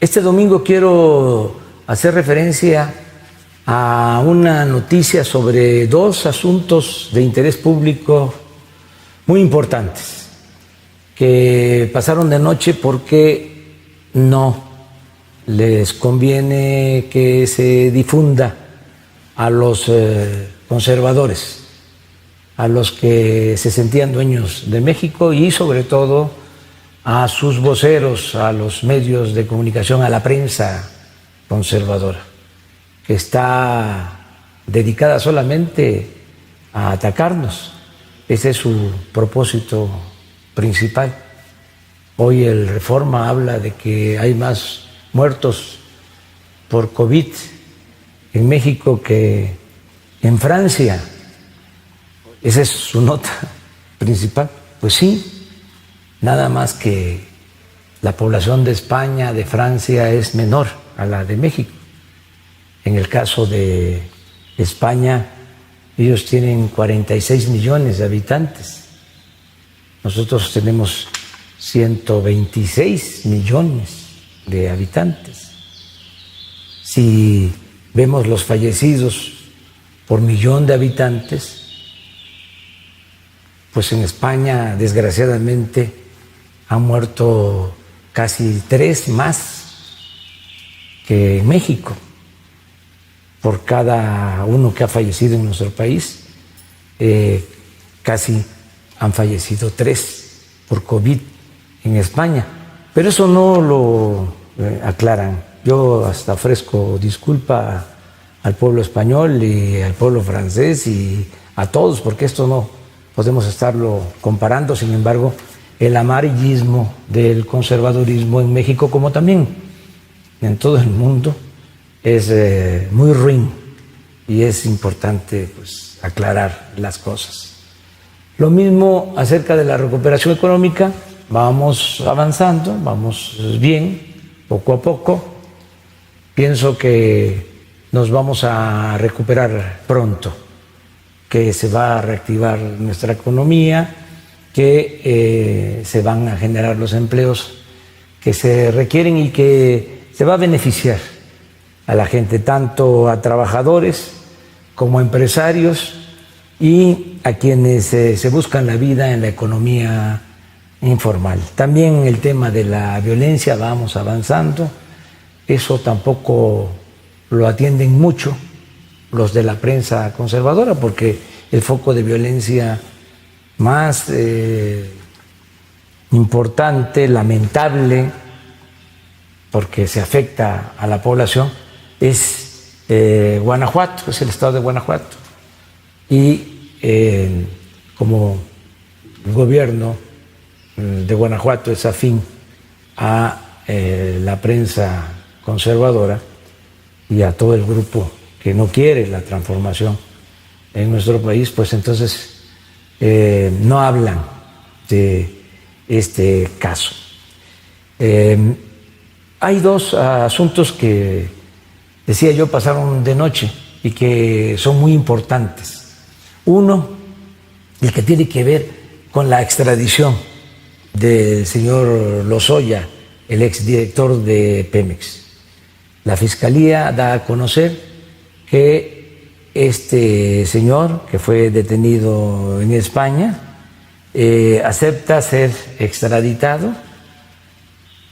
Este domingo quiero hacer referencia a una noticia sobre dos asuntos de interés público muy importantes que pasaron de noche porque no les conviene que se difunda a los conservadores, a los que se sentían dueños de México y sobre todo a sus voceros, a los medios de comunicación, a la prensa conservadora, que está dedicada solamente a atacarnos. Ese es su propósito principal. Hoy el Reforma habla de que hay más muertos por COVID en México que en Francia. Esa es su nota principal. Pues sí, nada más que la población de España, de Francia, es menor a la de México. En el caso de España, ellos tienen 46 millones de habitantes. Nosotros tenemos 126 millones de habitantes. Si vemos los fallecidos por millón de habitantes, pues en España, desgraciadamente, han muerto casi 3 más que en México. Por cada uno que ha fallecido en nuestro país, casi han fallecido 3 por COVID en España. Pero eso no lo aclaran. Yo hasta ofrezco disculpa al pueblo español y al pueblo francés y a todos, porque esto no podemos estarlo comparando. Sin embargo, el amarillismo del conservadurismo en México, como también en todo el mundo, es muy ruin y es importante pues aclarar las cosas. Lo mismo acerca de la recuperación económica, vamos avanzando, vamos bien, poco a poco. Pienso que nos vamos a recuperar pronto, que se va a reactivar nuestra economía, que se van a generar los empleos que se requieren y que se va a beneficiar a la gente, tanto a trabajadores como a empresarios y a quienes se buscan la vida en la economía informal. También el tema de la violencia, vamos avanzando, eso tampoco lo atienden mucho los de la prensa conservadora, porque el foco de violencia más importante, lamentable, porque se afecta a la población, es Guanajuato, es el estado de Guanajuato. Y como el gobierno de Guanajuato es afín a la prensa conservadora y a todo el grupo que no quiere la transformación en nuestro país, pues entonces no hablan de este caso. Hay dos asuntos que, decía yo, pasaron de noche y que son muy importantes. Uno, el que tiene que ver con la extradición del señor Lozoya, el exdirector de Pemex. La Fiscalía da a conocer que este señor, que fue detenido en España, acepta ser extraditado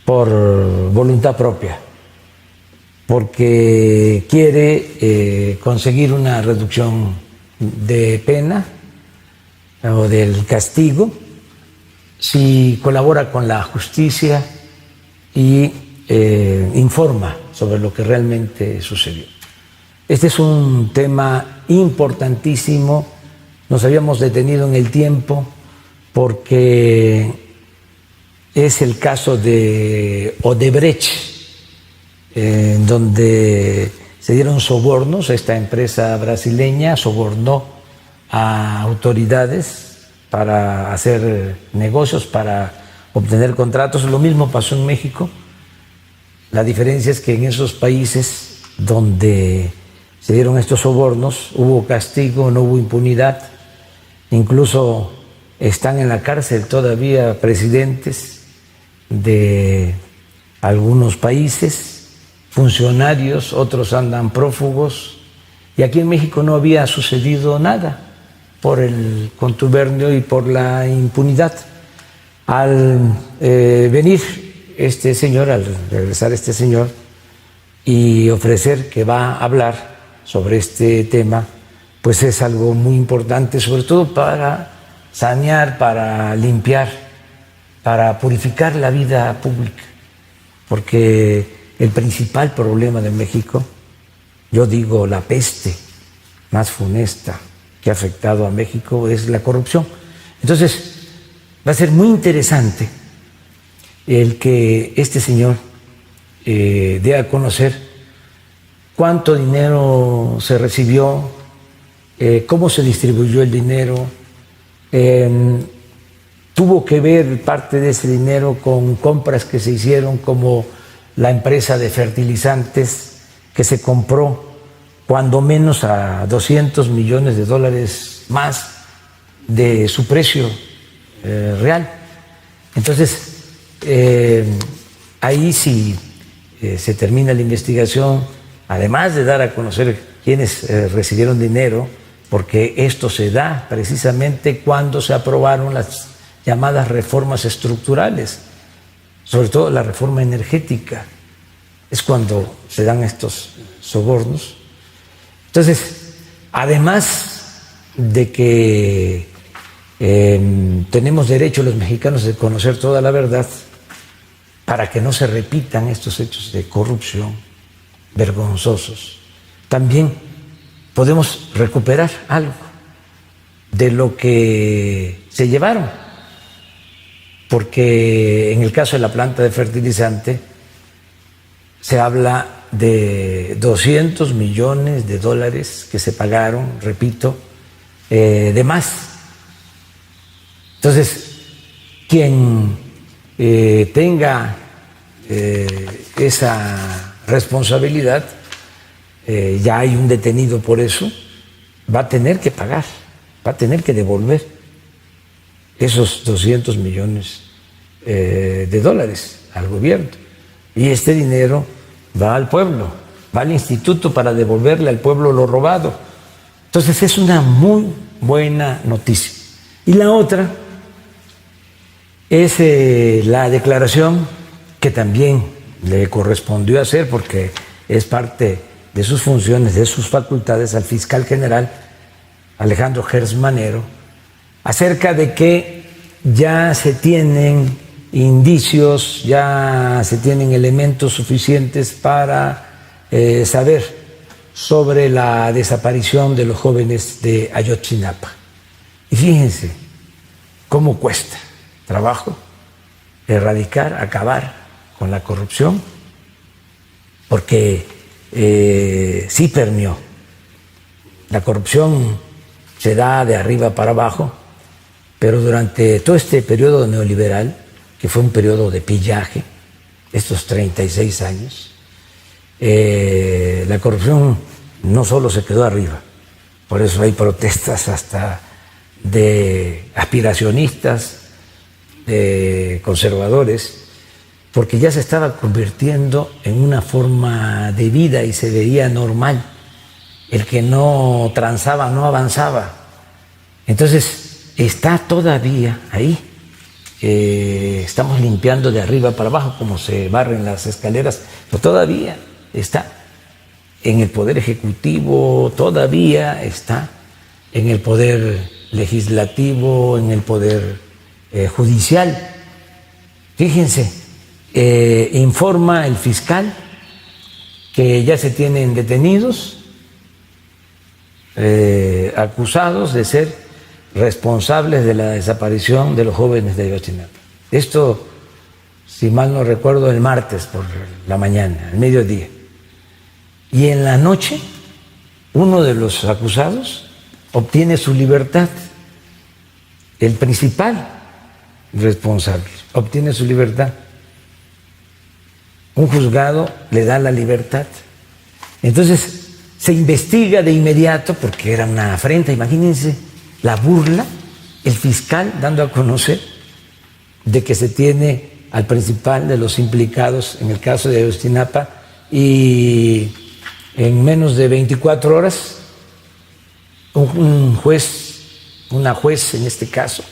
por voluntad propia, porque quiere conseguir una reducción de pena o del castigo si colabora con la justicia y informa sobre lo que realmente sucedió. Este es un tema importantísimo. Nos habíamos detenido en el tiempo porque es el caso de Odebrecht, en donde se dieron sobornos. Esta empresa brasileña sobornó a autoridades para hacer negocios, para obtener contratos. Lo mismo pasó en México. La diferencia es que en esos países donde se dieron estos sobornos hubo castigo, no hubo impunidad. Incluso están en la cárcel todavía presidentes de algunos países, funcionarios, otros andan prófugos, y aquí en México no había sucedido nada por el contubernio y por la impunidad. Al venir este señor, al regresar este señor y ofrecer que va a hablar sobre este tema, pues es algo muy importante, sobre todo para sanear, para limpiar, para purificar la vida pública, porque el principal problema de México, yo digo la peste más funesta que ha afectado a México, es la corrupción. Entonces, va a ser muy interesante el que este señor dé a conocer cuánto dinero se recibió, cómo se distribuyó el dinero, tuvo que ver parte de ese dinero con compras que se hicieron, como la empresa de fertilizantes que se compró cuando menos a $200 millones más de su precio real. Entonces, ahí sí se termina la investigación, además de dar a conocer quiénes recibieron dinero, porque esto se da precisamente cuando se aprobaron las llamadas reformas estructurales, sobre todo la reforma energética, es cuando se dan estos sobornos. Entonces, además de que tenemos derecho los mexicanos de conocer toda la verdad para que no se repitan estos hechos de corrupción vergonzosos, también podemos recuperar algo de lo que se llevaron, porque en el caso de la planta de fertilizante se habla de $200 millones que se pagaron, repito, de más. Entonces, quien tenga esa responsabilidad, ya hay un detenido por eso, va a tener que pagar, va a tener que devolver esos $200 millones al gobierno. Y este dinero va al pueblo, va al instituto para devolverle al pueblo lo robado. Entonces es una muy buena noticia. Y la otra es la declaración que también le correspondió hacer, porque es parte de sus funciones, de sus facultades, al fiscal general Alejandro Gertz Manero, acerca de que ya se tienen indicios, ya se tienen elementos suficientes para saber sobre la desaparición de los jóvenes de Ayotzinapa. Y fíjense cómo cuesta trabajo erradicar, acabar con la corrupción, porque sí permeó. La corrupción se da de arriba para abajo, pero durante todo este periodo neoliberal, que fue un periodo de pillaje, estos 36 años, la corrupción no solo se quedó arriba, por eso hay protestas hasta de aspiracionistas, de conservadores, porque ya se estaba convirtiendo en una forma de vida y se veía normal. El que no transaba no avanzaba. Entonces está todavía ahí. Estamos limpiando de arriba para abajo como se barren las escaleras, pero todavía está en el poder ejecutivo, todavía está en el poder legislativo, en el poder judicial. Fíjense, informa el fiscal que ya se tienen detenidos, acusados de ser responsables de la desaparición de los jóvenes de Ayotzinapa. Esto, si mal no recuerdo, el martes por la mañana, al mediodía. Y en la noche, uno de los acusados obtiene su libertad, el principal responsable obtiene su libertad. Un juzgado le da la libertad. Entonces se investiga de inmediato, porque era una afrenta, imagínense la burla, el fiscal dando a conocer de que se tiene al principal de los implicados en el caso de Ayotzinapa y en menos de 24 horas un juez, una juez en este caso,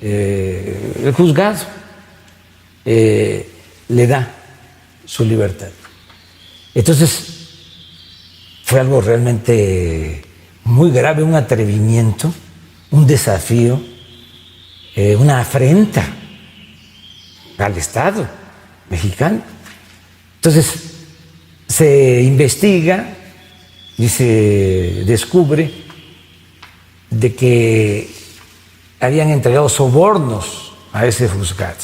el juzgado le da su libertad. Entonces fue algo realmente muy grave, un atrevimiento, un desafío, una afrenta al Estado mexicano. Entonces se investiga y se descubre de que habían entregado sobornos a ese juzgado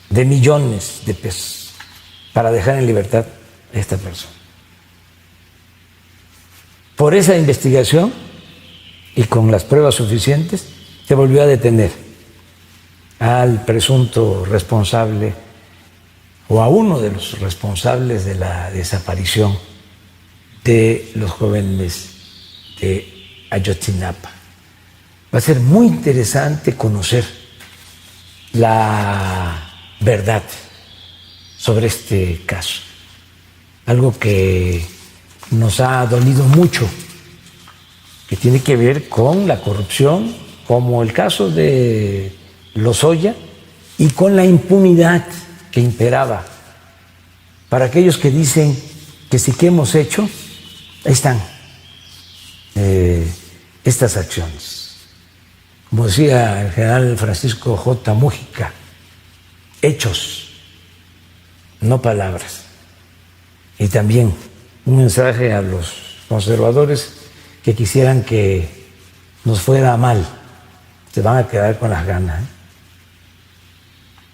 de millones de pesos para dejar en libertad a esta persona. Por esa investigación y con las pruebas suficientes se volvió a detener al presunto responsable o a uno de los responsables de la desaparición de los jóvenes de Ayotzinapa. Va a ser muy interesante conocer la verdad sobre este caso, algo que nos ha dolido mucho, que tiene que ver con la corrupción, como el caso de Lozoya, y con la impunidad que imperaba. Para aquellos que dicen que sí que hemos hecho, ahí están estas acciones. Como decía el general Francisco J. Mújica, hechos, no palabras. Y también un mensaje a los conservadores que quisieran que nos fuera mal, se van a quedar con las ganas.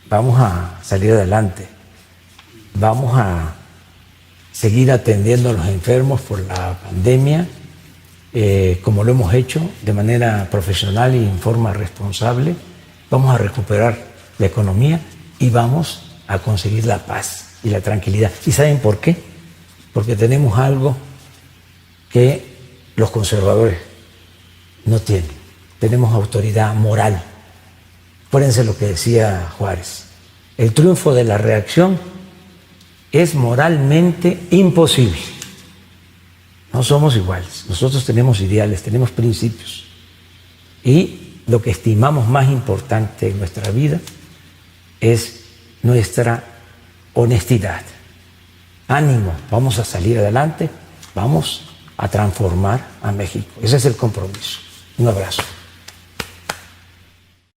Vamos a salir adelante, vamos a seguir atendiendo a los enfermos por la pandemia, como lo hemos hecho de manera profesional y en forma responsable. Vamos a recuperar la economía y vamos a conseguir la paz y la tranquilidad. ¿Y saben por qué? Porque tenemos algo que los conservadores no tienen. Tenemos autoridad moral. Acuérdense lo que decía Juárez. El triunfo de la reacción es moralmente imposible. No somos iguales. Nosotros tenemos ideales, tenemos principios. Y lo que estimamos más importante en nuestra vida es nuestra honestidad. Ánimo, vamos a salir adelante, vamos a transformar a México. Ese es el compromiso. Un abrazo.